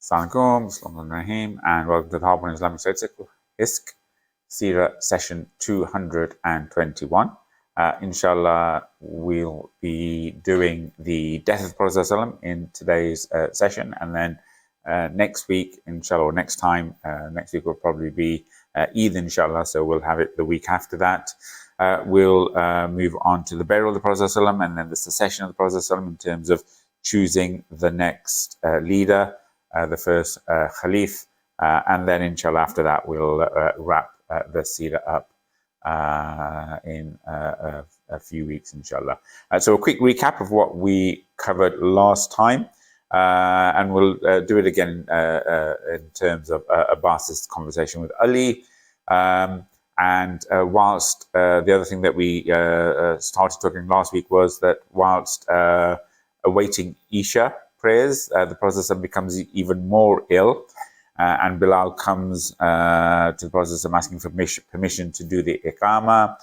Assalamualaikum, and welcome to the Harbour Islamic Studies HISC Seerah session 221. Inshallah, we'll be doing the death of the Prophet ﷺ in today's session, and then next week, inshallah, or next week will probably be Eid, inshallah, so we'll have it the week after that. We'll move on to the burial of the Prophet ﷺ, and then the succession of the Prophet ﷺ in terms of choosing the next leader, the first Khalif, and then inshallah after that we'll wrap the Seerah up in a few weeks, inshallah. So a quick recap of what we covered last time, and we'll do it again in terms of Abbas's conversation with Ali. And whilst the other thing that we started talking last week was that whilst awaiting Isha prayers, the Prophet becomes even more ill, and Bilal comes to the Prophet asking for permission to do the Iqamah,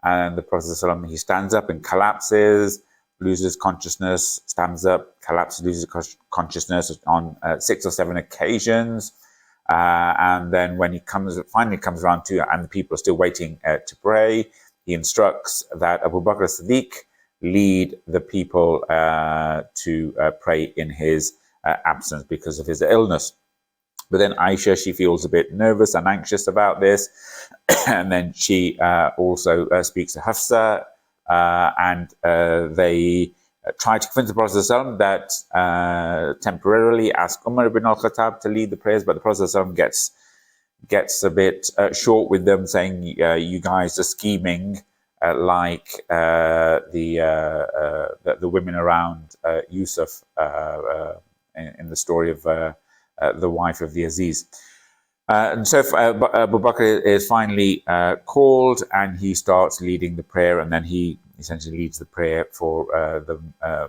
and the Prophet he stands up and collapses, loses consciousness, stands up, collapses, loses consciousness on 6 or 7 occasions, and then when he finally comes around to, and the people are still waiting to pray, he instructs that Abu Bakr as-Siddiq lead the people to pray in his absence because of his illness. But then Aisha, she feels a bit nervous and anxious about this, and then she also speaks to Hafsa, and they try to convince the Prophet ﷺ that temporarily ask Umer ibn al-Khattab to lead the prayers, but the Prophet ﷺ gets a bit short with them, saying, you guys are scheming like the women around Yusuf in the story of the wife of the Aziz. And so Abu Bakr is finally called, and he starts leading the prayer, and then he essentially leads the prayer for the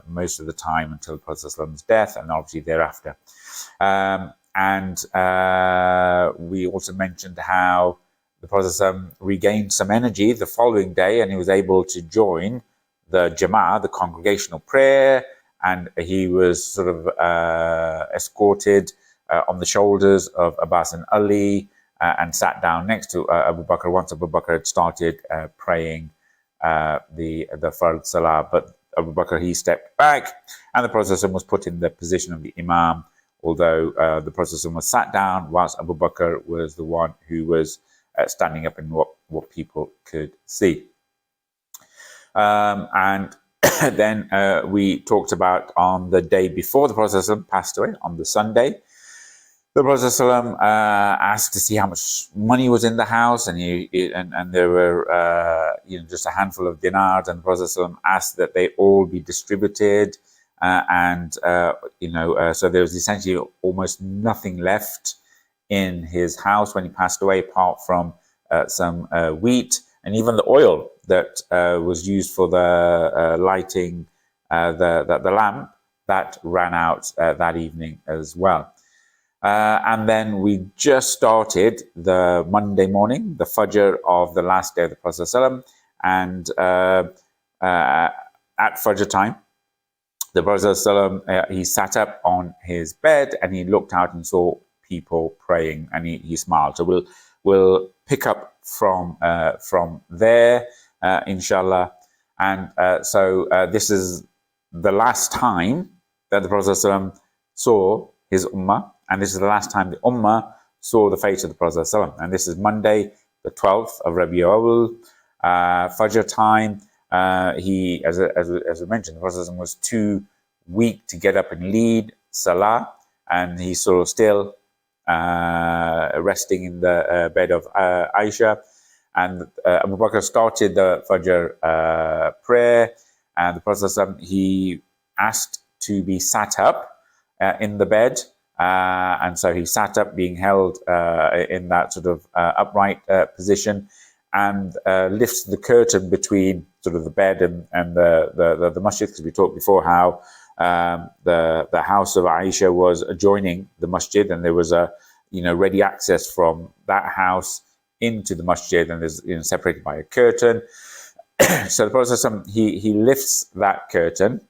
most of the time until the Prophet's death, and obviously thereafter. And we also mentioned how the Prophet regained some energy the following day, and he was able to join the Jama'ah, the congregational prayer, and he was sort of escorted on the shoulders of Abbas and Ali, and sat down next to Abu Bakr once Abu Bakr had started praying the Fard Salah. But Abu Bakr, he stepped back, and the Prophet was put in the position of the Imam, although the Prophet was sat down, whilst Abu Bakr was the one who was standing up in what people could see. And then we talked about on the day before the Prophet passed away, on the Sunday, the Prophet asked to see how much money was in the house, and there were just a handful of dinars, and the Prophet asked that they all be distributed, so there was essentially almost nothing left in his house when he passed away, apart from some wheat, and even the oil that was used for the lighting the lamp, that ran out that evening as well. And then we just started the Monday morning, the Fajr of the last day of the Prophet ﷺ, and at Fajr time, the Prophet ﷺ, he sat up on his bed and he looked out and saw people praying, and he smiled. So we'll pick up from there, inshallah. And so this is the last time that the Prophet ﷺ saw his Ummah, and this is the last time the Ummah saw the face of the Prophet ﷺ. And this is Monday, the 12th of Rabbi al-Awwal, Fajr time. He, as I mentioned, the Prophet ﷺ was too weak to get up and lead Salah, and he sort of still resting in the bed of Aisha. And Abu Bakr started the Fajr prayer, and the Prophet ﷺ, he asked to be sat up in the bed, and so he sat up, being held in that sort of upright position, and lifts the curtain between sort of the bed and the masjid, because we talked before how the house of Aisha was adjoining the masjid, and there was a ready access from that house into the masjid, and there's separated by a curtain. So the Prophet he lifts that curtain,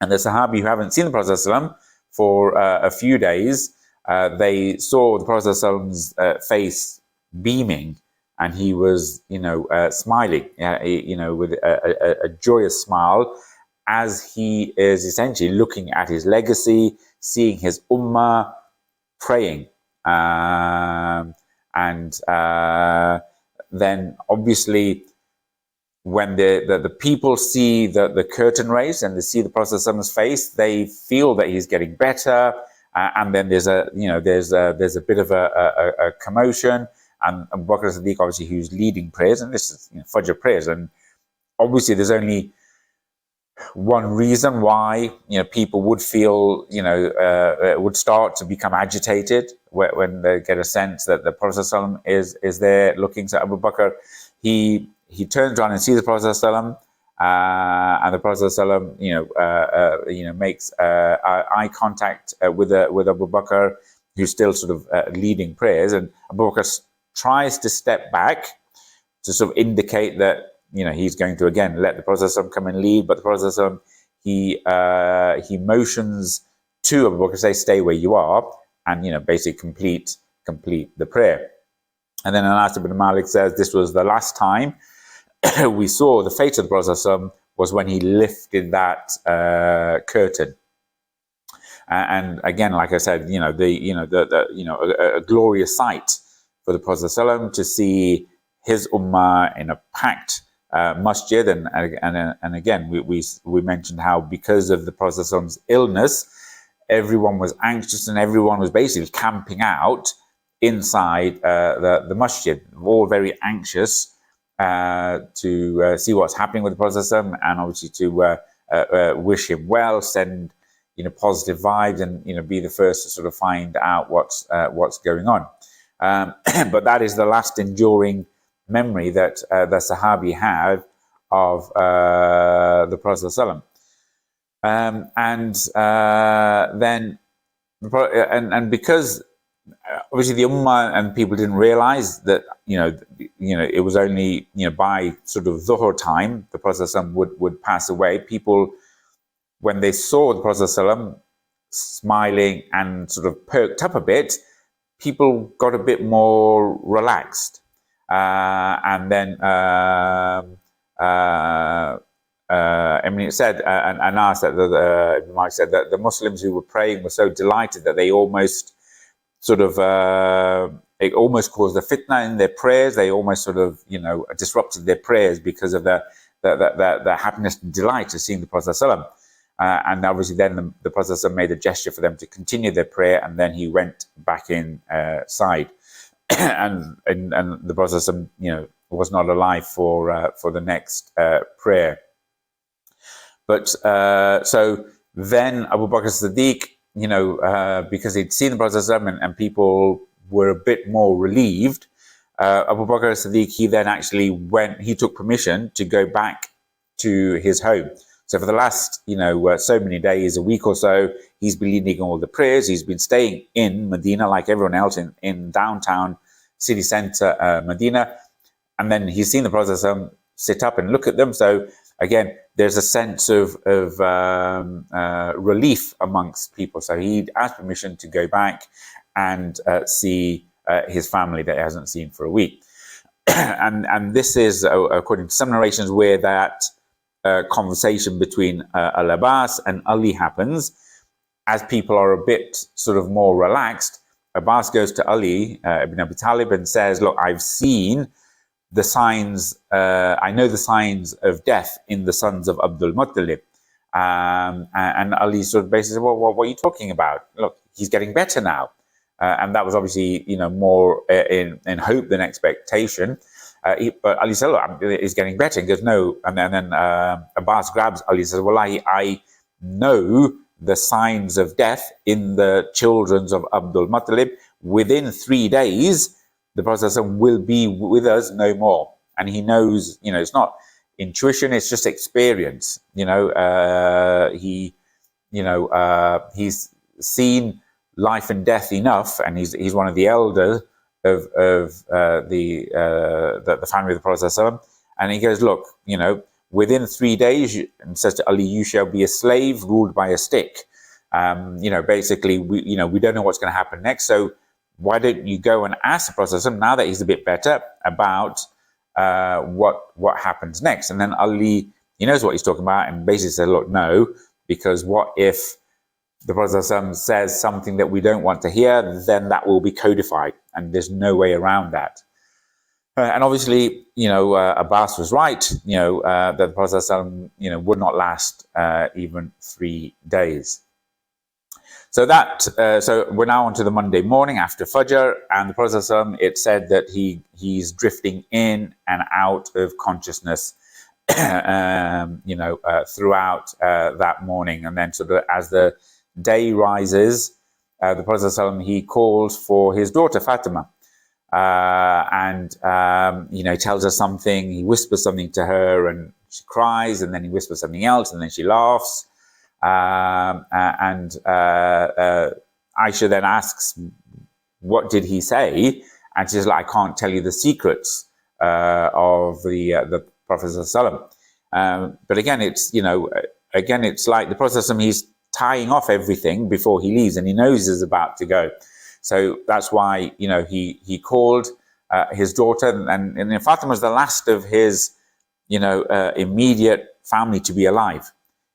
and the Sahabi who haven't seen the Prophet for a few days they saw the Prophet ﷺ's face beaming, and he was, smiling, with a joyous smile, as he is essentially looking at his legacy, seeing his ummah, praying. Then obviously when the people see the curtain raised and they see the Prophet ﷺ's face, they feel that he's getting better, and then there's a bit of a commotion, and Abu Bakr as-Siddiq, obviously, who's leading prayers, and this is Fajr prayers, and obviously there's only one reason why people would feel would start to become agitated when they get a sense that the Prophet ﷺ is there looking. So Abu Bakr, he turns around and sees the Prophet ﷺ, and the Prophet ﷺ makes eye contact with Abu Bakr, who's still sort of leading prayers, and Abu Bakr tries to step back to sort of indicate that he's going to again let the Prophet ﷺ come and lead, but the Prophet ﷺ, he motions to Abu Bakr, say, stay where you are, and basically complete the prayer. And then Anas ibn Malik says this was the last time we saw the face of the Prophet ﷺ was when he lifted that curtain. And again, like I said, a glorious sight for the Prophet ﷺ to see his ummah in a packed masjid, and again we mentioned how because of the Prophet ﷺ's illness, everyone was anxious and everyone was basically camping out inside the masjid, all very anxious to see what's happening with the Prophet ﷺ, and obviously to wish him well, send positive vibes, and be the first to sort of find out what's going on. But that is the last enduring memory that the Sahabi had of the Prophet ﷺ. Then because obviously the Ummah and people didn't realize that it was only by sort of Dhuhr time the Prophet ﷺ would pass away. People, when they saw the Prophet ﷺ smiling and sort of perked up a bit, people got a bit more relaxed. And then it said, and Anas said that Mike said that the Muslims who were praying were so delighted that they almost sort of it almost caused a fitna in their prayers. They almost sort of disrupted their prayers because of the happiness and delight of seeing the Prophet ﷺ. And obviously then the Prophet ﷺ made a gesture for them to continue their prayer, and then he went back inside. and the Prophet ﷺ, was not alive for the next prayer. But so then Abu Bakr as-Siddiq, because he'd seen the Prophet ﷺ and people were a bit more relieved, Abu Bakr as-Siddiq, he then actually he took permission to go back to his home. So for the last, so many days, a week or so, he's been leading all the prayers. He's been staying in Medina like everyone else in downtown city center Medina. And then he's seen the Prophet ﷺ sit up and look at them. So again, there's a sense of relief amongst people. So he asked permission to go back and see his family that he hasn't seen for a week. and this is, according to some narrations, where that conversation between al-Abbas and Ali happens. As people are a bit sort of more relaxed, Abbas goes to Ali ibn Abi Talib and says, look, I've seen the signs, I know the signs of death in the sons of Abdul Muttalib. And Ali sort of basically said, well, what are you talking about? Look, he's getting better now. And that was obviously, more in hope than expectation. But Ali said, look, he's getting better. He goes, no. And then Abbas grabs Ali and says, well, I know the signs of death in the children of Abdul Muttalib. Within 3 days, the Prophet ﷺ will be with us no more. And he knows, it's not intuition, it's just experience. He's seen life and death enough, and he's one of the elders of the family of the Prophet ﷺ. And he goes, look, within 3 days, and says to Ali, you shall be a slave ruled by a stick. Basically, we don't know what's going to happen next. So why don't you go and ask the Prophet now that he's a bit better about what happens next? And then Ali, he knows what he's talking about, and basically said, look, no, because what if the Prophet says something that we don't want to hear? Then that will be codified, and there's no way around that. And obviously, Abbas was right, that the Prophet would not last even 3 days. So we're now on to the Monday morning after Fajr, and the Prophet, it said that he's drifting in and out of consciousness, throughout that morning. And then sort of as the day rises, the Prophet, he calls for his daughter Fatima. He tells her something, he whispers something to her, and she cries, and then he whispers something else, and then she laughs. Aisha then asks, what did he say? And she's like, I can't tell you the secrets of the Prophet. But again, it's like the Prophet, he's tying off everything before he leaves, and he knows he's about to go. So that's why, he called his daughter, and Fatima is the last of his, immediate family to be alive.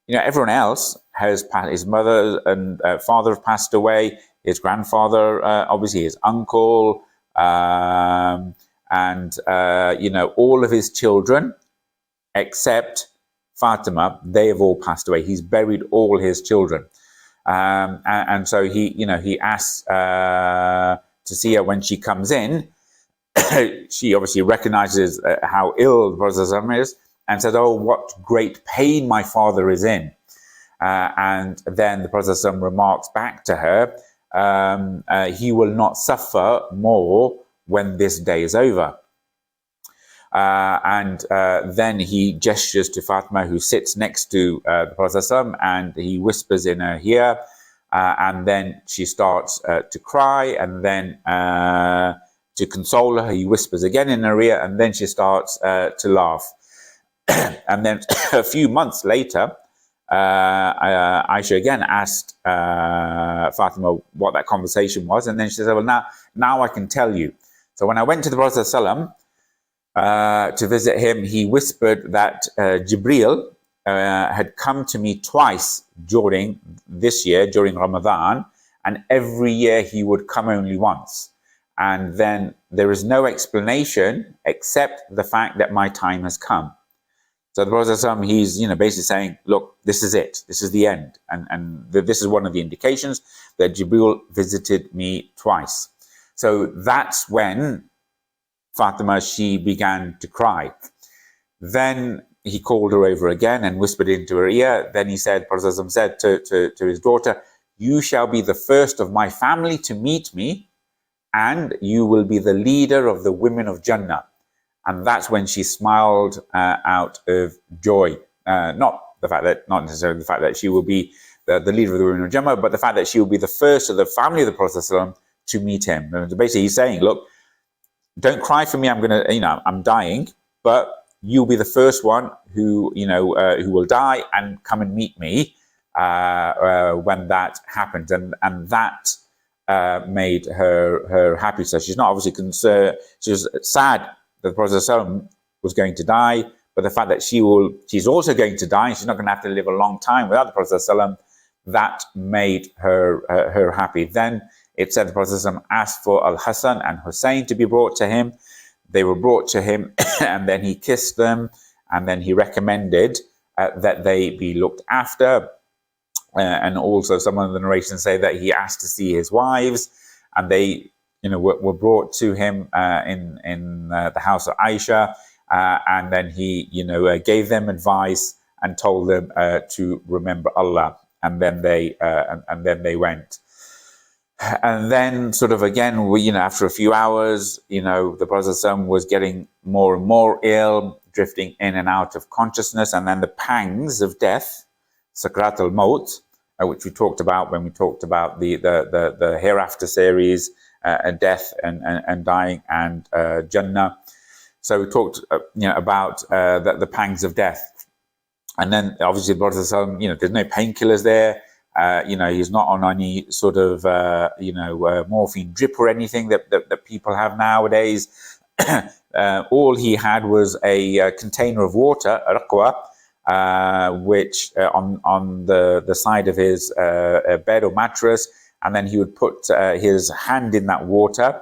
Everyone else has passed. His mother and father have passed away. His grandfather, obviously his uncle, all of his children, except Fatima, they have all passed away. He's buried all his children. And so he asks to see her when she comes in. She obviously recognizes how ill the Prophet is, and says, oh, what great pain my father is in. And then the Prophet remarks back to her, he will not suffer more when this day is over. Then he gestures to Fatima, who sits next to the Prophet, and he whispers in her ear, and then she starts to cry, and then to console her, he whispers again in her ear, and then she starts to laugh. And then a few months later, Aisha again asked Fatima what that conversation was, and then she said, well, now I can tell you. So when I went to the Prophet to visit him, he whispered that Jibreel had come to me twice during this year, during Ramadan, and every year he would come only once. And then there is no explanation except the fact that my time has come. So the Prophet, he's basically saying, look, this is it. This is the end. And this is one of the indications that Jibreel visited me twice. So that's when Fatima, she began to cry. Then he called her over again and whispered into her ear. Then he said, Prophet said to his daughter, you shall be the first of my family to meet me, and you will be the leader of the women of Jannah. And that's when she smiled out of joy. Not necessarily the fact that she will be the leader of the women of Jannah, but the fact that she will be the first of the family of the Prophet to meet him. And basically, he's saying, look, don't cry for me. I'm dying, but you'll be the first one who will die and come and meet me when that happens. And that made her happy. So she's not obviously concerned. She was sad that the Prophet was going to die, but the fact that she's also going to die, and she's not going to have to live a long time without the Prophet, that made her happy. Then it said the Prophet asked for Al-Hassan and Hussein to be brought to him. They were brought to him, and then he kissed them, and then he recommended that they be looked after. And also some of the narrations say that he asked to see his wives, and they were brought to him in the house of Aisha, and then he gave them advice and told them to remember Allah, and then they went. And then sort of again, after a few hours, the Prophet was getting more and more ill, drifting in and out of consciousness, and then the pangs of death, Sakrat al-Maut, which we talked about when we talked about the hereafter series, death and dying and Jannah. So we talked about the pangs of death. And then obviously the Prophet, there's no painkillers there. He's not on any sort of morphine drip or anything that people have nowadays. All he had was a container of water, a raqwa, which on the side of his bed or mattress, and then he would put his hand in that water,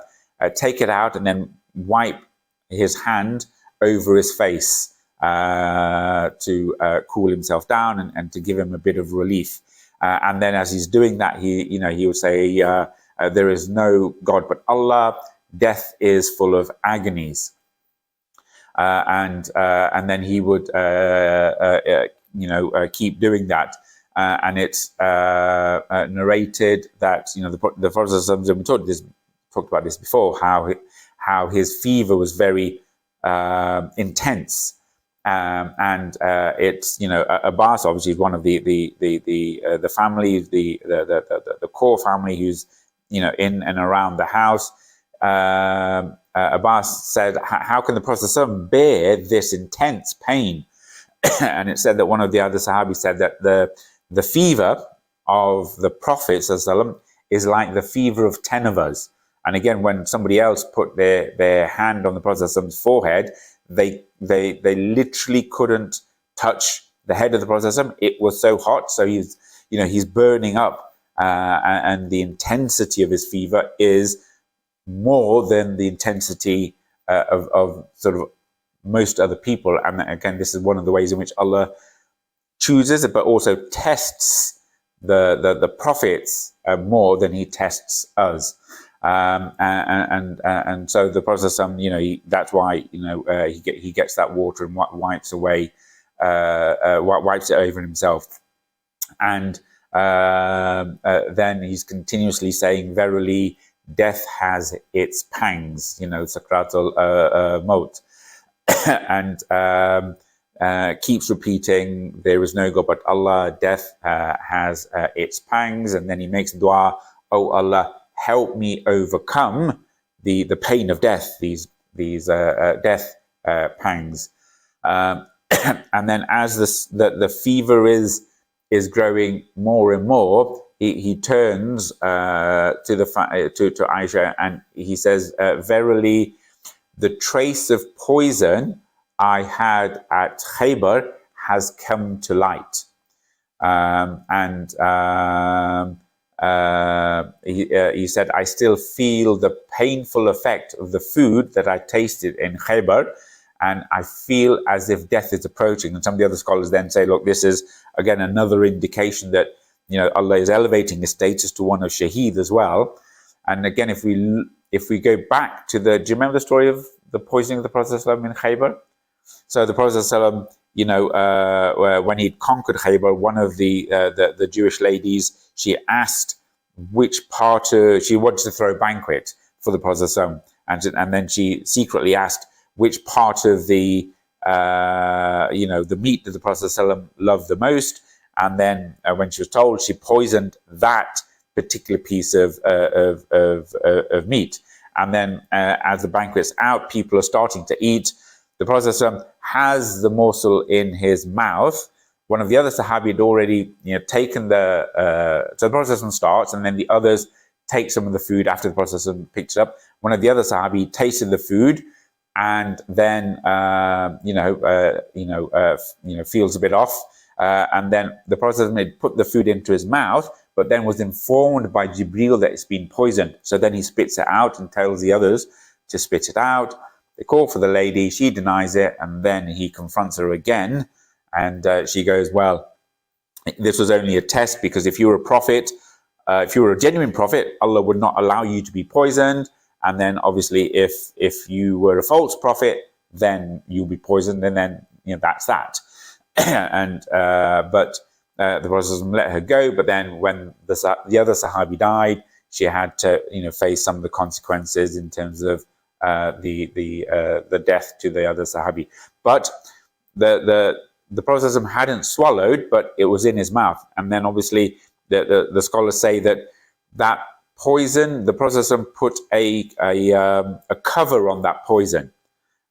take it out, and then wipe his hand over his face to cool himself down and to give him a bit of relief. And then as he's doing that, he would say, there is no God but Allah, death is full of agonies. And then he would keep doing that. And it's narrated that the Prophet talked about this before, how his fever was very intense. And it's Abbas obviously is one of the family, the core family who's in and around the house. Abbas said, how can the Prophet bear this intense pain? And it said that one of the other Sahabis said that the fever of the Prophet is like the fever of 10 of us. And again, when somebody else put their hand on the Prophet's forehead, they literally couldn't touch the head of the Prophet. It was so hot, so he's burning up, and the intensity of his fever is more than the intensity of sort of most other people. And again, this is one of the ways in which Allah chooses it, but also tests the prophets more than he tests us. And so the Prophet, that's why he gets that water and wipes it over himself, and then he's continuously saying, "Verily, death has its pangs." Sakratul maut, and keeps repeating, "There is no God but Allah. Death has its pangs," and then he makes dua, "Oh Allah, help me overcome the pain of death, these death pangs." And then as the fever is growing more and more, he turns to Aisha and he says, "Verily, the trace of poison I had at Khaybar has come to light." He said, "I still feel the painful effect of the food that I tasted in Khaybar, and I feel as if death is approaching." And some of the other scholars then say, look, this is again another indication that Allah is elevating his status to one of shaheed as well. And again, if we go back to do you remember the story of the poisoning of the Prophet ﷺ in Khaybar? So the Prophet ﷺ, when he'd conquered Khaybar, one of the Jewish ladies, she asked which part she wanted to throw a banquet for the Prophet ﷺ, and then she secretly asked which part of the meat that the Prophet ﷺ loved the most, and then when she was told, she poisoned that particular piece of meat. And then as the banquet's out, people are starting to eat. The Prophet ﷺ has the morsel in his mouth. One of the other Sahabi had already taken so the Prophet ﷺ starts, and then the others take some of the food after the Prophet ﷺ picks it up. One of the other Sahabi tasted the food, and then feels a bit off, and then the Prophet had put the food into his mouth, but then was informed by Jibreel that it's been poisoned. So then he spits it out and tells the others to spit it out. They call for the lady, she denies it, and then he confronts her again, and she goes, "Well, this was only a test, because if you were a prophet, if you were a genuine prophet, Allah would not allow you to be poisoned. And then obviously if you were a false prophet, then you'll be poisoned, and then that's that." But the Prophet let her go. But then when the other Sahabi died, she had to face some of the consequences in terms of the death to the other Sahabi. But the Prophet hadn't swallowed, but it was in his mouth. And then obviously the scholars say that poison, the Prophet put a cover on that poison.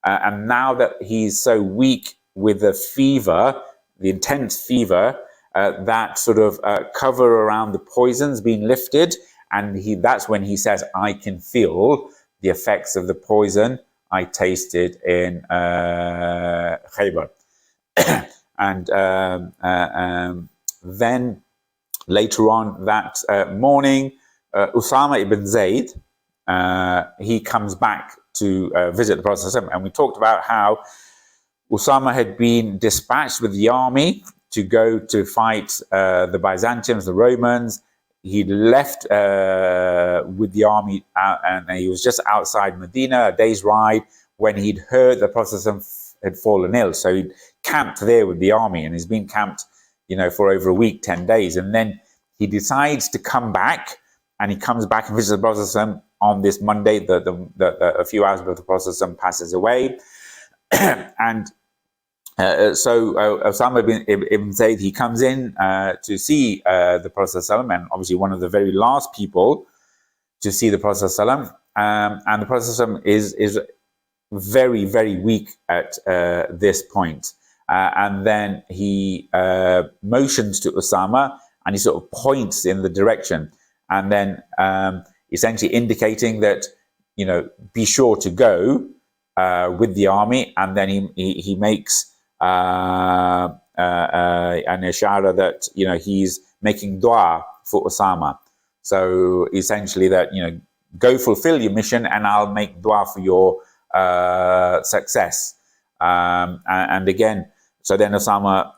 And now that he's so weak with the fever, the intense fever, that sort of cover around the poison's been lifted, and that's when he says, I can feel the effects of the poison I tasted in Khaybar. And then later on that morning, Usama ibn Zayd, he comes back to visit the Prophet, and we talked about how Usama had been dispatched with the army to go to fight the Byzantians, the Romans. He'd left with the army and he was just outside Medina, a day's ride, when he'd heard the Prophet had fallen ill. So he'd camped there with the army, and he's been camped, for over a week, 10 days. And then he decides to come back, and he comes back and visits the Prophet on this Monday, a few hours before the Prophet passes away. And so Usama ibn Zayd, he comes in to see the Prophet, and obviously one of the very last people to see the Prophet. And the Prophet is very, very weak at this point. And then he motions to Usama, and he sort of points in the direction, and then essentially indicating that, be sure to go with the army. And then he makes an ishara that, he's making dua for Usama. So essentially that, go fulfill your mission, and I'll make dua for your success. And again, so then Usama,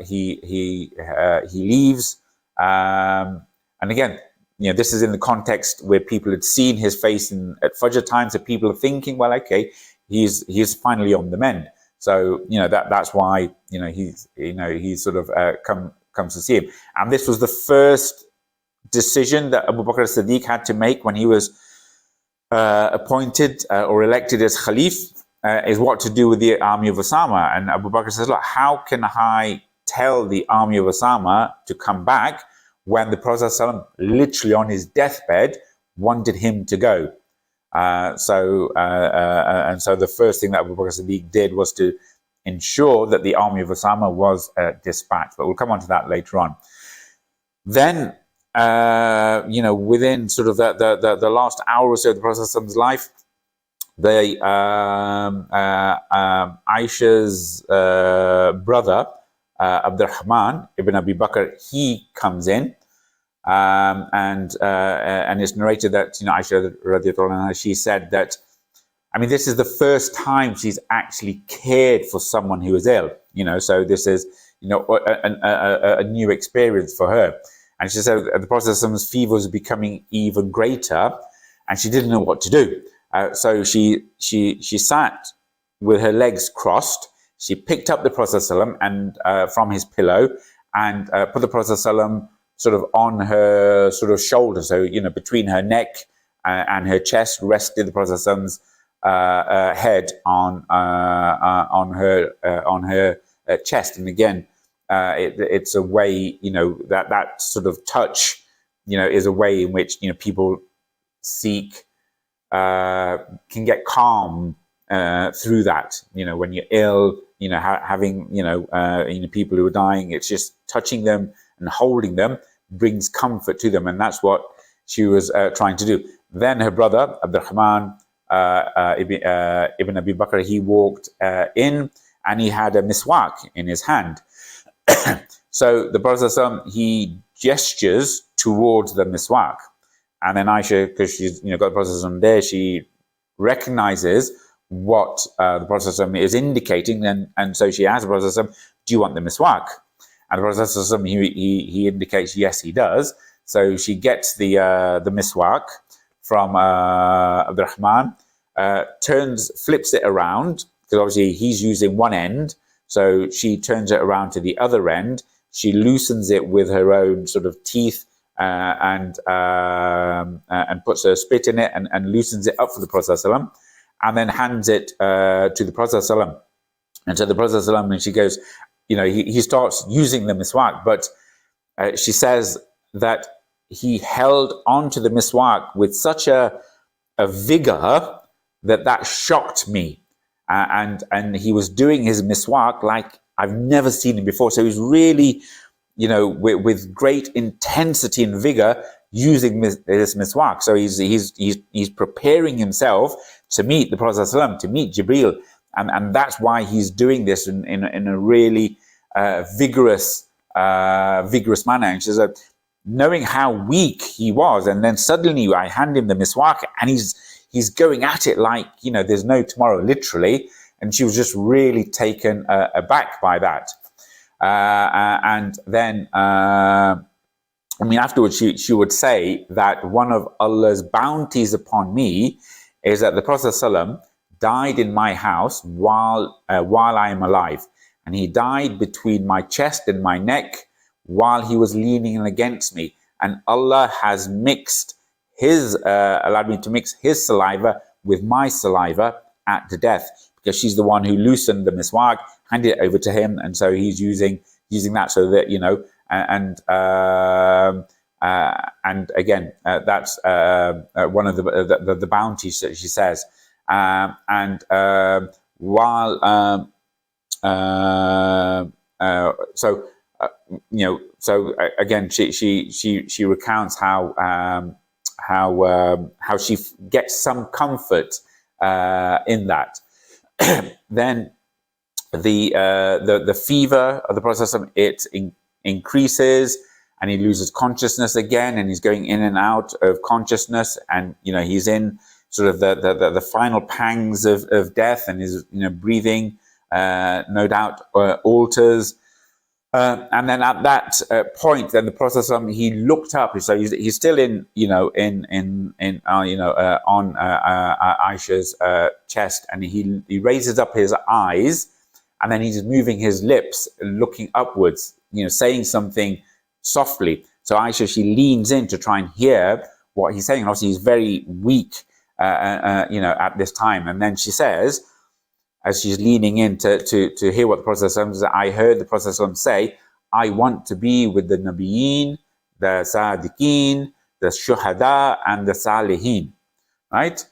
he leaves. And again, this is in the context where people had seen his face at Fajr time, so people are thinking, well, okay, he's finally on the mend. So that's why he sort of comes to see him. And this was the first decision that Abu Bakr as-Siddiq had to make when he was appointed or elected as Khalif, is what to do with the army of Usama. And Abu Bakr says, look, how can I tell the army of Usama to come back when the Prophet ﷺ, literally on his deathbed, wanted him to go? And so the first thing that Abu Bakr as-Siddiq did was to ensure that the army of Usama was dispatched. But we'll come on to that later on. Then, within sort of the last hour or so of the Prophet's life, Aisha's brother, Rahman ibn Abi Bakr, he comes in, and it's narrated that Aisha radiallahu anha, she said that, this is the first time she's actually cared for someone who is ill. So this is a new experience for her. And she said the Prophet's fever was becoming even greater, and she didn't know what to do. So she sat with her legs crossed. She picked up the Prophet and from his pillow, and put the Prophet sort of on her sort of shoulder. So between her neck and her chest rested the Prophet's head on her chest. And again, it's a way that sort of touch is a way in which people seek. Can get calm through that. When you're ill, having people who are dying, it's just touching them and holding them brings comfort to them, and that's what she was trying to do. Then her brother Abdurrahman ibn Abi Bakr, he walked in, and he had a miswak in his hand. So the Prophet he gestures towards the miswak. And then Aisha, because she's got the Prophet there, she recognizes what the Prophet is indicating, and so she asks the Prophet, do you want the miswak? And the Prophet he indicates yes, he does. So she gets the miswak from Abdurrahman, flips it around, because obviously he's using one end, so she turns it around to the other end. She loosens it with her own sort of teeth, and puts a spit in it and loosens it up for the Prophet ﷺ, and then hands it to the Prophet ﷺ. And so the Prophet ﷺ, when she goes, he starts using the miswak, but she says that he held onto the miswak with such a vigor that shocked me, and he was doing his miswak like I've never seen him before. So he was really with great intensity and vigor, using this miswak. So he's preparing himself to meet the Prophet ﷺ, to meet Jibreel, and that's why he's doing this in a really vigorous manner. And she said, knowing how weak he was, and then suddenly I hand him the miswak, and he's going at it like there's no tomorrow, literally. And she was just really taken aback by that. And then, afterwards she would say that one of Allah's bounties upon me is that the Prophet ﷺ died in my house while I am alive. And he died between my chest and my neck while he was leaning against me. And Allah has allowed me to mix his saliva with my saliva at the death, because she's the one who loosened the miswak, handed it over to him, and so he's using that, so that and again, that's one of the bounties that she says. So again, she recounts how she gets some comfort in that. Then the fever of the Prophet, it increases, and he loses consciousness again, and he's going in and out of consciousness, and he's in sort of the final pangs of death, and his breathing no doubt alters. And then at that point, then the Prophet he looked up. So he's still on Aisha's chest, and he raises up his eyes, and then he's moving his lips, looking upwards, saying something softly. So Aisha, she leans in to try and hear what he's saying. And obviously, he's very weak, at this time. And then she says, as she's leaning in to hear what the Prophet says, I heard the Prophet say, I want to be with the nabiyyin, the siddiqin, the shuhada, and the salihin. Right?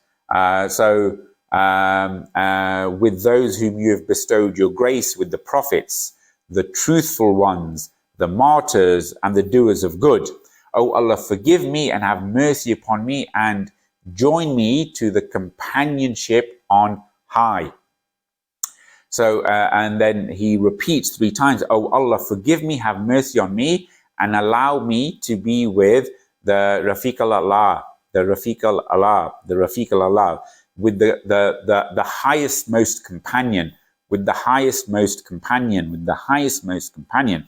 With those whom you have bestowed your grace, with the prophets, the truthful ones, the martyrs, and the doers of good. O Allah, forgive me and have mercy upon me, and join me to the companionship on high. So, and then he repeats 3 times, Oh Allah, forgive me, have mercy on me, and allow me to be with the Rafiq al-Aala, the Rafiq al-Aala, the Rafiq al-Aala, with the highest most companion, with the highest most companion, with the highest most companion.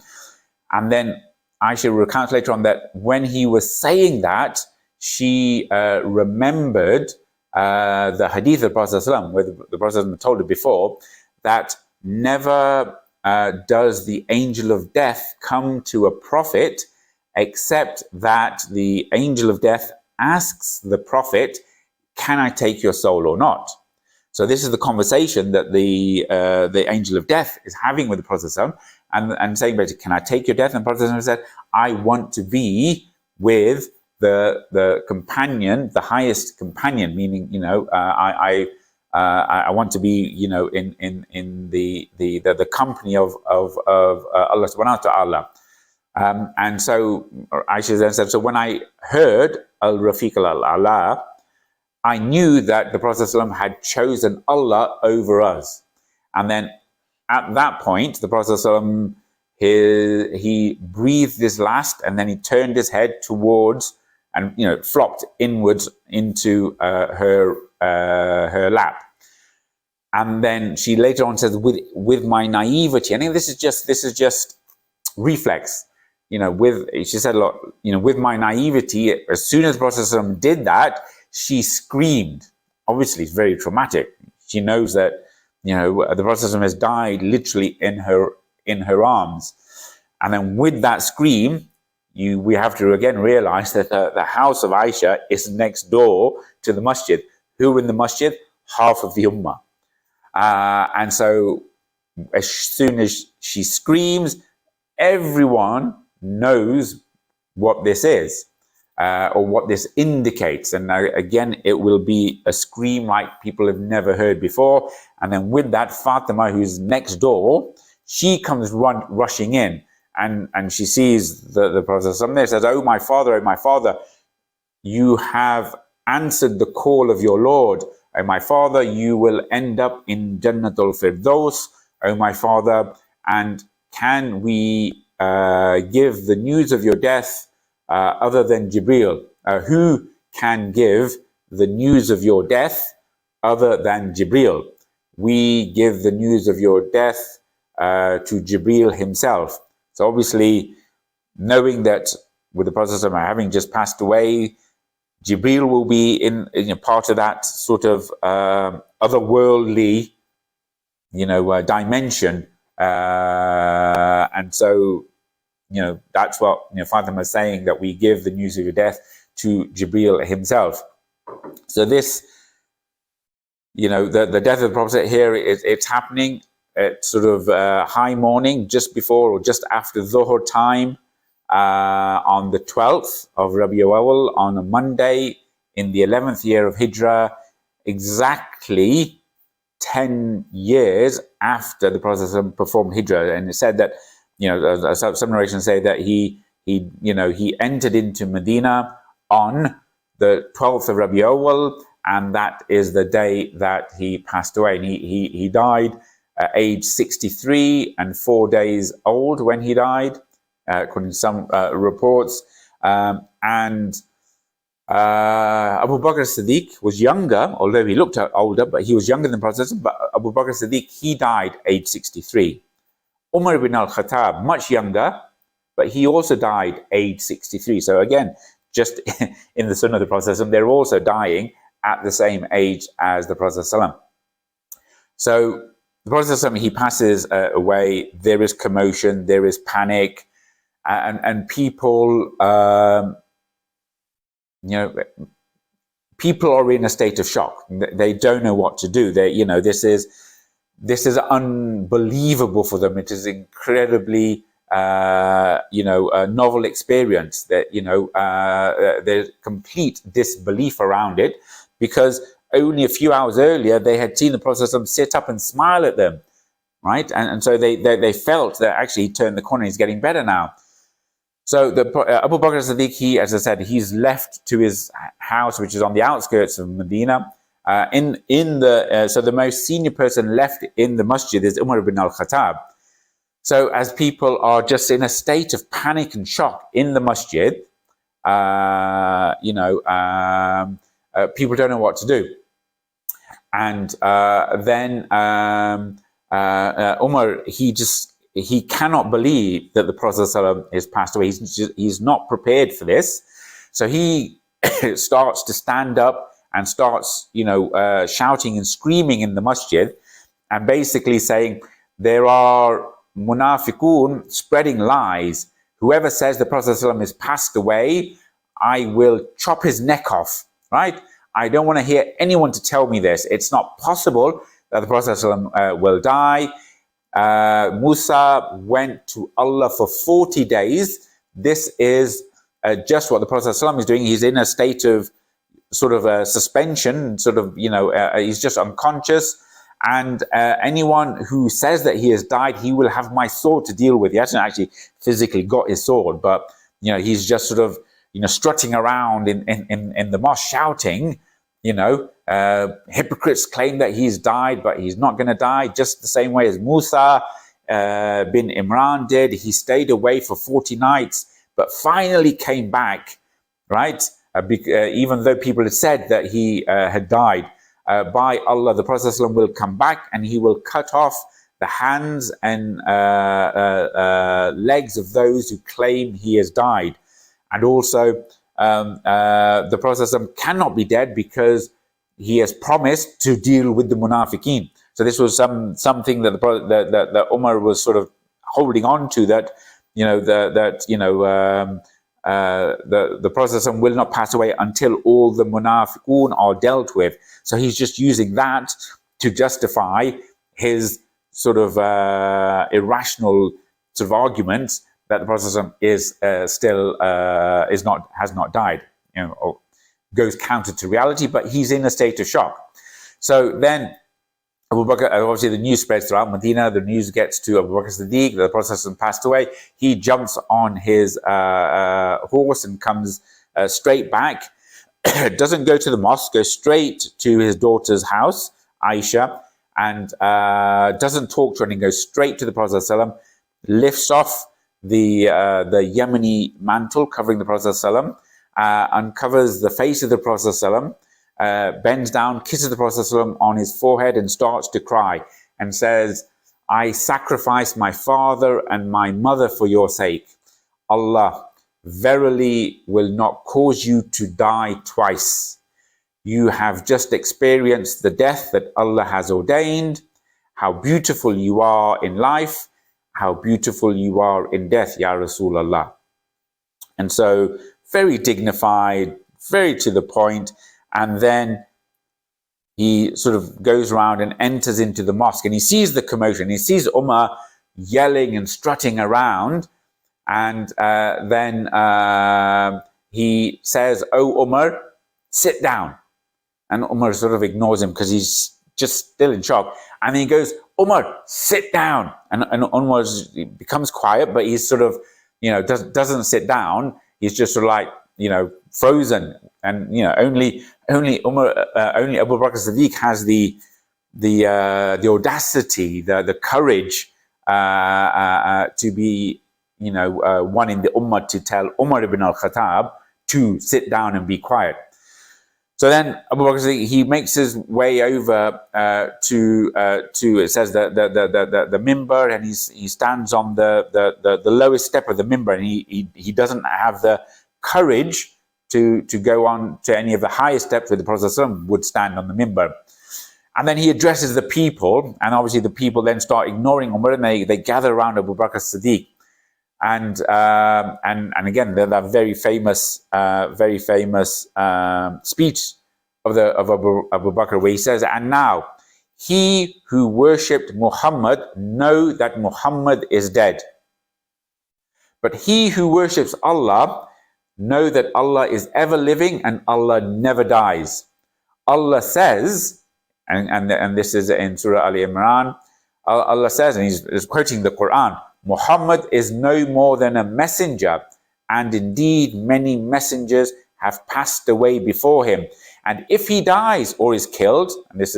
And then Aisha recounts later on that when he was saying that, she remembered the hadith of the Prophet ﷺ, where the Prophet told her before, that never does the angel of death come to a prophet except that the angel of death asks the prophet, can I take your soul or not? So this is the conversation that the angel of death is having with the Prophet and saying, basically, can I take your death? And the Prophet said, I want to be with the companion, the highest companion, meaning, I want to be, in the company of Allah subhanahu wa ta'ala. And so Aisha then said, so when I heard al-Rafiq al-Aala, I knew that the Prophet ﷺ had chosen Allah over us. And then at that point, the Prophet ﷺ, he breathed his last, and then he turned his head towards and flopped inwards into her lap. And then she later on says, with my naivety, I think this is just reflex. She said a lot, with my naivety, as soon as the Prophet ﷺ did that, she screamed. Obviously, it's very traumatic. She knows that, the Prophet ﷺ has died literally in her arms. And then with that scream, we have to again realize that the house of Aisha is next door to the masjid. Who in the masjid? Half of the Ummah. And so as soon as she screams, everyone knows what this is, or what this indicates. And again, it will be a scream like people have never heard before. And then with that, Fatima, who's next door, she comes rushing in. and she sees the Prophet there, says, "Oh my father, you have answered the call of your Lord. Oh my father, you will end up in Jannatul Firdaus. Oh my father, and can we give the news of your death other than Jibril? Who can give the news of your death other than Jibril? We give the news of your death to Jibril himself." So obviously, knowing that with the Prophet having just passed away, Jibril will be in part of that sort of otherworldly, dimension, and so that's what Fatima is saying, that we give the news of your death to Jibril himself. So this, the death of the Prophet here, it's happening at sort of high morning, just before or just after Dhuhr time, on the 12th of Rabi al-Awwal, on a Monday in the 11th year of Hijrah, exactly 10 years after the Prophet performed Hijrah. And it said that, some narrations say that he entered into Medina on the 12th of Rabi al-Awwal, and that is the day that he passed away. And he died at age 63 and 4 days old when he died, according to some reports. And Abu Bakr Siddiq was younger, although he looked older, but he was younger than the Prophet. But Abu Bakr Siddiq, he died age 63. Umer ibn al-Khattab, much younger, but he also died age 63. So again, just in the Sunnah of the Prophet, they're also dying at the same age as the Prophet. So the Prophet, he passes away. There is commotion, there is panic, and people, people are in a state of shock. They don't know what to do. This is unbelievable for them. It is incredibly, a novel experience. That there's complete disbelief around it, because only a few hours earlier they had seen the Prophet sit up and smile at them, right? And so they felt that actually he turned the corner. He's getting better now. So Abu Bakr Siddiq, he, as I said, he's left to his house, which is on the outskirts of Medina. So the most senior person left in the masjid is Umar ibn al-Khattab. So as people are just in a state of panic and shock in the masjid, people don't know what to do. And then Umar, he cannot believe that the Prophet has passed away. He's not prepared for this. So he starts to stand up and starts, shouting and screaming in the masjid, and basically saying, there are munafiqun spreading lies. Whoever says the Prophet has passed away, I will chop his neck off, right? I don't want to hear anyone to tell me this. It's not possible that the Prophet will die. Musa went to Allah for 40 days. This is just what the Prophet is doing. He's in a state of sort of a suspension, he's just unconscious. And anyone who says that he has died, he will have my sword to deal with. He hasn't actually physically got his sword, but he's just sort of strutting around in the mosque shouting. Hypocrites claim that he's died, but he's not going to die. Just the same way as Musa bin Imran did. He stayed away for 40 nights, but finally came back, right? Even though people had said that he had died. By Allah, the Prophet will come back and he will cut off the hands and legs of those who claim he has died. And also, the Prophet cannot be dead because he has promised to deal with the munafiqeen. So this was something that that Umar was sort of holding on to, that the Prophet will not pass away until all the munafiqun are dealt with. So he's just using that to justify his sort of irrational sort of arguments that the Prophet is has not died, or goes counter to reality, but he's in a state of shock. So then Abu Bakr, obviously the news spreads throughout Medina. The news gets to Abu Bakr Siddiq, the Prophet passed away. He jumps on his horse and comes straight back. Doesn't go to the mosque, goes straight to his daughter's house, Aisha, and doesn't talk to her, and goes straight to the Prophet ﷺ, lifts off the Yemeni mantle covering the Prophet ﷺ, uncovers the face of the Prophet ﷺ, bends down, kisses the Prophet ﷺ on his forehead and starts to cry and says, I sacrifice my father and my mother for your sake. Allah verily will not cause you to die twice. You have just experienced the death that Allah has ordained. How beautiful you are in life, how beautiful you are in death, Ya Rasulullah. And so, very dignified, very to the point. And then he sort of goes around and enters into the mosque, and he sees the commotion. He sees Ummah yelling and strutting around. And then he says, "Oh, Umer, sit down." And Umer sort of ignores him because he's just still in shock. And then he goes, "Umer, sit down." And Umer becomes quiet, but he's sort of, doesn't sit down. He's just sort of like, frozen. And only Umer, only Abu Bakr Siddiq has the audacity, the courage to be one in the Ummah to tell Umar ibn al-Khattab to sit down and be quiet. So then Abu Bakr Siddiq, he makes his way over to it says the mimbar, and he stands on the lowest step of the mimbar, and he doesn't have the courage to go on to any of the highest steps where the Prophet ﷺ would stand on the mimbar. And then he addresses the people, and obviously the people then start ignoring Umar, and they gather around Abu Bakr Siddiq. And again, that very famous speech of Abu Bakr, where he says, "And now, he who worshipped Muhammad, know that Muhammad is dead. But he who worships Allah, know that Allah is ever living and Allah never dies. Allah says," and this is in Surah Al Imran, Allah says, and he's quoting the Qur'an, "Muhammad is no more than a messenger, and indeed many messengers have passed away before him. And if he dies or is killed," and this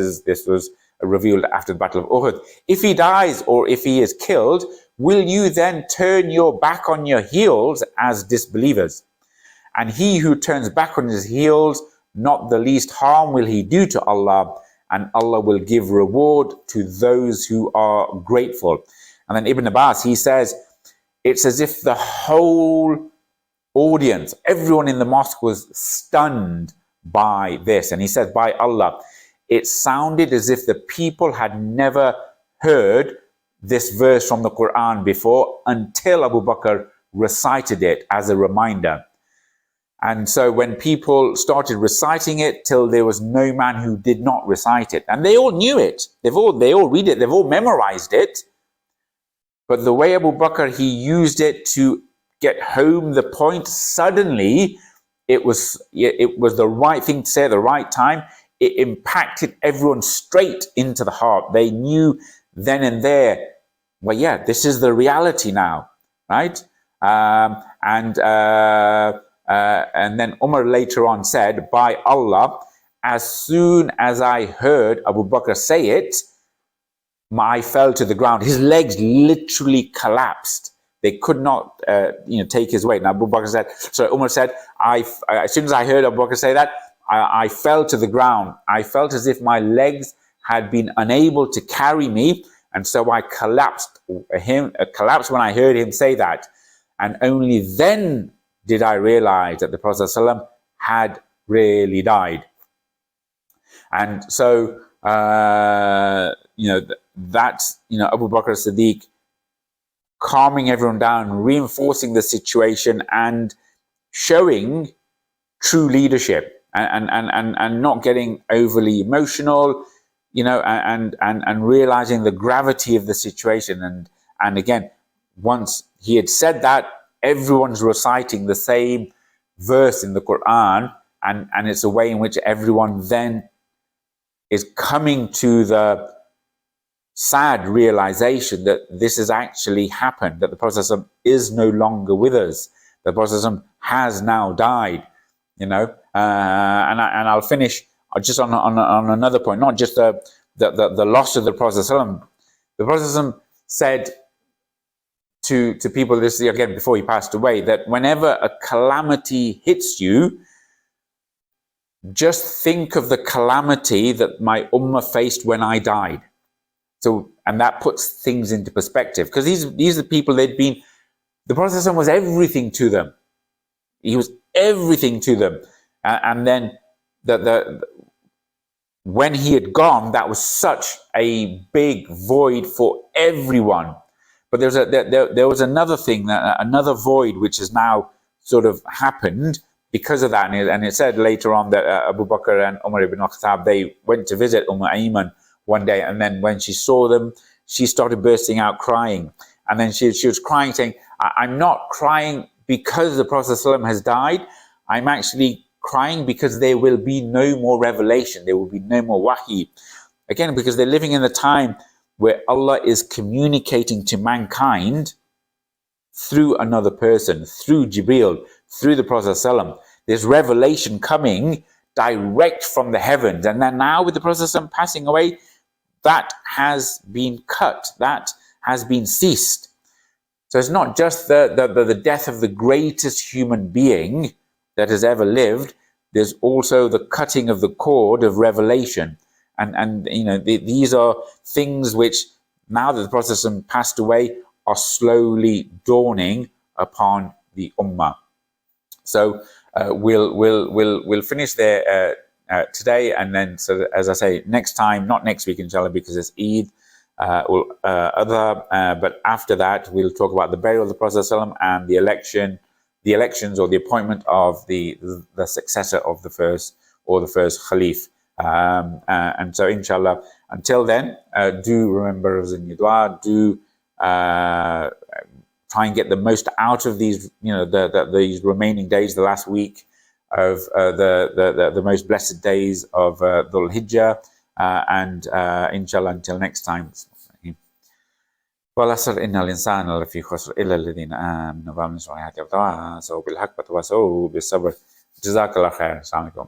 was revealed after the Battle of Uhud, "if he dies or if he is killed, will you then turn your back on your heels as disbelievers? And he who turns back on his heels, not the least harm will he do to Allah, and Allah will give reward to those who are grateful." And then Ibn Abbas, he says, it's as if the whole audience, everyone in the mosque was stunned by this. And he says, by Allah, it sounded as if the people had never heard this verse from the Qur'an before until Abu Bakr recited it as a reminder. And so when people started reciting it, till there was no man who did not recite it. And they all knew it. They all read it. They've all memorized it. But the way Abu Bakr, he used it to get home the point, suddenly it was the right thing to say at the right time. It impacted everyone straight into the heart. They knew then and there, well, yeah, this is the reality now, right? And then Umar later on said, by Allah, as soon as I heard Abu Bakr say it, I fell to the ground. His legs literally collapsed. They could not, take his weight. Now Abu Bakr said, so Umar said, as soon as I heard Abu Bakr say that, I fell to the ground. I felt as if my legs had been unable to carry me, and so I collapsed. Collapsed when I heard him say that, and only then did I realize that the Prophet ﷺ had really died. And so, that's Abu Bakr Siddiq calming everyone down, reinforcing the situation, and showing true leadership, and not getting overly emotional, and realizing the gravity of the situation. And again, once he had said that, everyone's reciting the same verse in the Qur'an, and it's a way in which everyone then is coming to the sad realization that this has actually happened, that the Prophet is no longer with us. The Prophet has now died, you know. And I'll finish just on another point, not just the loss of the Prophet. The Prophet said to people, this again before he passed away, that whenever a calamity hits you, just think of the calamity that my ummah faced when I died. So, and that puts things into perspective, because these are the people the Prophet was everything to them. He was everything to them. And then when he had gone, that was such a big void for everyone. But there was another thing, another void, which has now sort of happened because of that. And it said later on that Abu Bakr and Umar ibn al-Khattab, they went to visit Ayman one day, and then when she saw them, she started bursting out crying. And then she was crying, saying, I'm not crying because the Prophet ﷺ has died. I'm actually crying because there will be no more revelation. There will be no more wahi. Again, because they're living in the time where Allah is communicating to mankind through another person, through Jibreel, through the Prophet ﷺ. There's revelation coming direct from the heavens. And then now with the Prophet ﷺ passing away, that has been cut, that has been ceased. So it's not just the death of the greatest human being that has ever lived. There's also the cutting of the cord of revelation. And you know, these are things which, now that the Prophet passed away, are slowly dawning upon the Ummah. So we'll finish there today, and then, so as I say, next time, not next week inshallah, because it's Eid, but after that we'll talk about the burial of the Prophet ﷺ and the elections or the appointment of the successor of the first Khalif. And so inshallah, until then, do remember us in your dua, do try and get the most out of these, you know, these remaining days, the last week of the most blessed days of Dhul Hijjah, and inshallah until next time. والعصر إن الإنسان لفي خسر إلا الذين آمنوا وعملوا الصالحات وتواصوا بالحق وتواصوا بالصبر. جزاك الله خير. السلام عليكم.